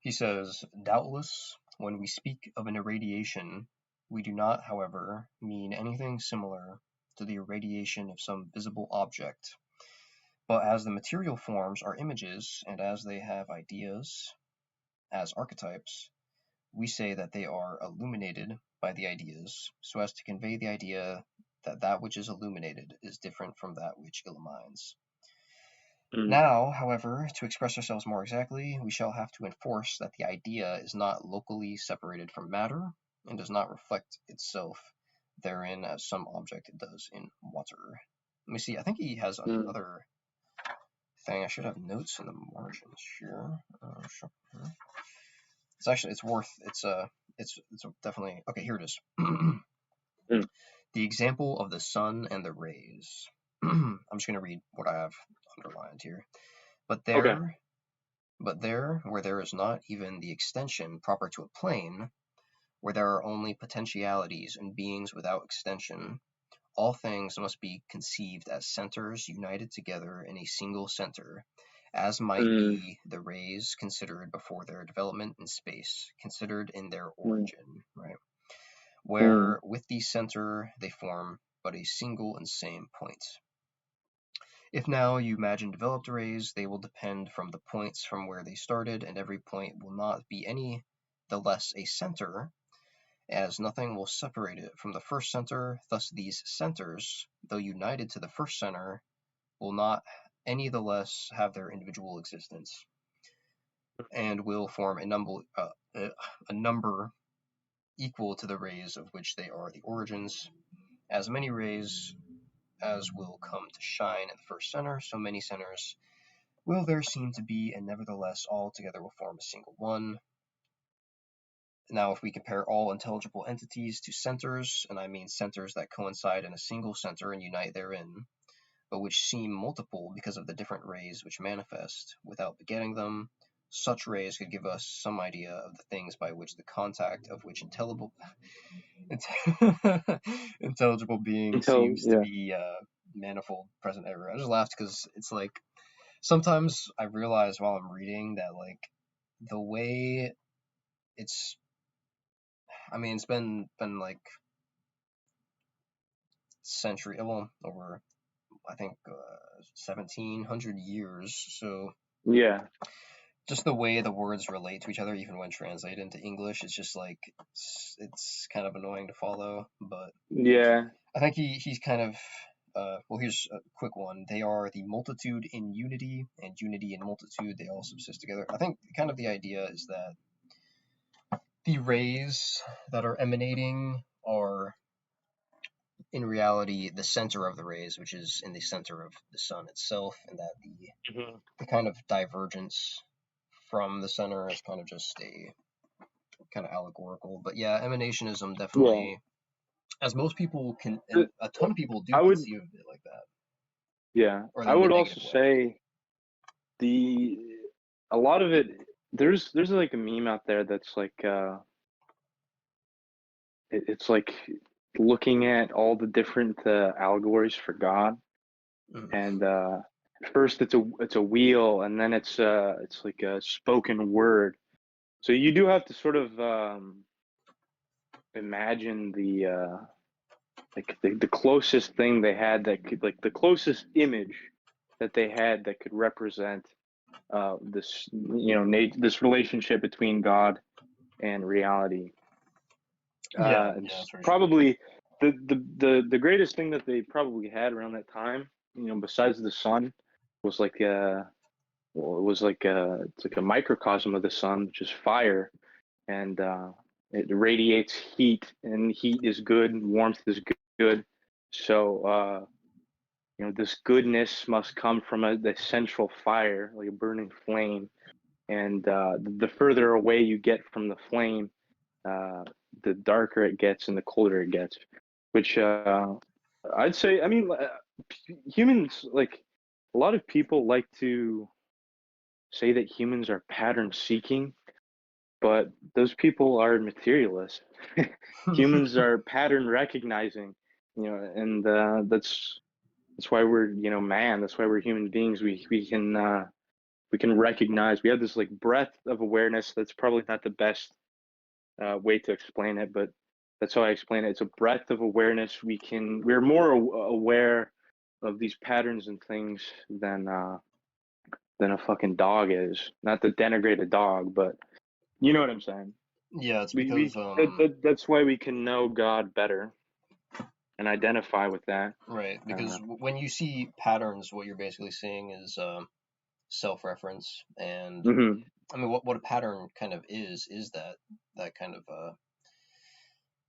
He says, doubtless, when we speak of an irradiation, we do not, however, mean anything similar to the irradiation of some visible object, but as the material forms are images, and as they have ideas as archetypes, we say that they are illuminated by the ideas, so as to convey the idea that that which is illuminated is different from that which illumines. Now, however, to express ourselves more exactly, we shall have to enforce that the idea is not locally separated from matter, and does not reflect itself therein as some object does in water. Let me see, I think he has another thing. I should have notes in the margins here. It's actually, it's definitely, okay, here it is. The example of the sun and the rays. I'm just going to read what I have underlined here. But there, where there is not even the extension proper to a plane, where there are only potentialities and beings without extension, all things must be conceived as centers united together in a single center, as might be the rays considered before their development in space, considered in their origin, right? Where with the center they form but a single and same point. If now you imagine developed rays, they will depend from the points from where they started, and every point will not be any the less a center, as nothing will separate it from the first center. Thus these centers, though united to the first center, will not any the less have their individual existence, and will form a number equal to the rays of which they are the origins. As many rays as will come to shine in the first center, so many centers will there seem to be, and nevertheless all together will form a single one. Now, if we compare all intelligible entities to centers, and I mean centers that coincide in a single center and unite therein, but which seem multiple because of the different rays which manifest, without begetting them, such rays could give us some idea of the things by which the contact of which intelligible being seems to be manifold present everywhere. I just laughed because it's like, sometimes I realize while I'm reading that, like, the way it's, I mean, it's been like century, well, over, I think, 1700 years, so yeah, just the way the words relate to each other, even when translated into English, it's just like, it's kind of annoying to follow, but yeah, I think he's kind of, well, here's a quick one. They are the multitude in unity, and unity in multitude, they all subsist together. I think kind of the idea is that the rays that are emanating are in reality the center of the rays, which is in the center of the sun itself, and that the kind of divergence from the center is kind of just a kind of allegorical. But yeah, emanationism definitely, as most people can, and a ton of people do conceive of it like that. Yeah, Or I in the would also negative way. say a lot of it, there's like a meme out there that's like it's like looking at all the different allegories for God, and first it's a wheel, and then it's like a spoken word. So you do have to sort of imagine like the closest thing they had that could, like the closest image that they had that could represent this, this relationship between God and reality. It's probably the greatest thing that they probably had around that time, besides the sun, was like it's like a microcosm of the sun, which is fire, and it radiates heat, and heat is good, and warmth is good. So this goodness must come from the central fire, like a burning flame, and the further away you get from the flame, the darker it gets and the colder it gets. Which I'd say, I mean, humans, like, a lot of people like to say that humans are pattern seeking, but those people are materialists. Humans are pattern recognizing, and that's why we're, man. That's why we're human beings. We can recognize. We have this like breadth of awareness. That's probably not the best way to explain it, but that's how I explain it. It's a breadth of awareness. We're more aware of these patterns and things than a fucking dog is. Not to denigrate a dog, but you know what I'm saying. Yeah, it's because That's why we can know God better and identify with that. right, because when you see patterns, what you're basically seeing is self-reference, and I mean, what a pattern kind of is that kind of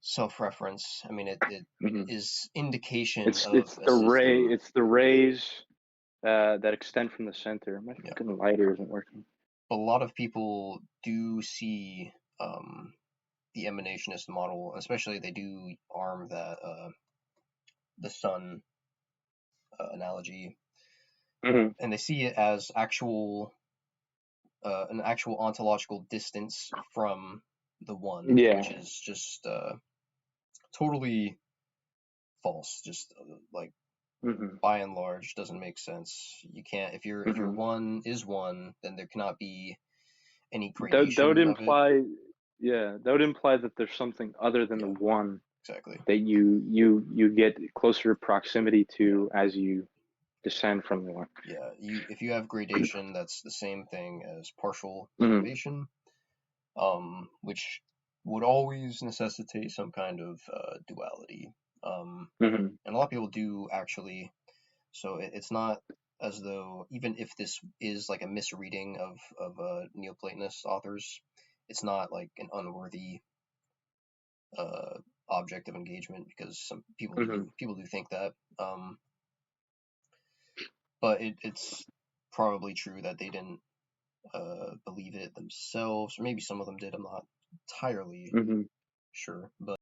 self-reference. I mean, it is indication it's of a the ray. system. It's the rays that extend from the center. My fucking lighter isn't working. But a lot of people do see the emanationist model, especially they do arm that the sun analogy, and they see it as an actual ontological distance from the one, which is just totally false. Just like by and large doesn't make sense. You can't if your one is one, then there cannot be any gradation that would of it. imply that would imply that there's something other than the one that you get closer proximity to as you descend from the one. Yeah, if you have gradation, that's the same thing as partial privation, which would always necessitate some kind of duality. And a lot of people do actually. So it's not as though, even if this is like a misreading of Neoplatonist authors, it's not like an unworthy object of engagement, because some people do think that. But it's probably true that they didn't believe it themselves, or maybe some of them did. I'm not entirely sure, but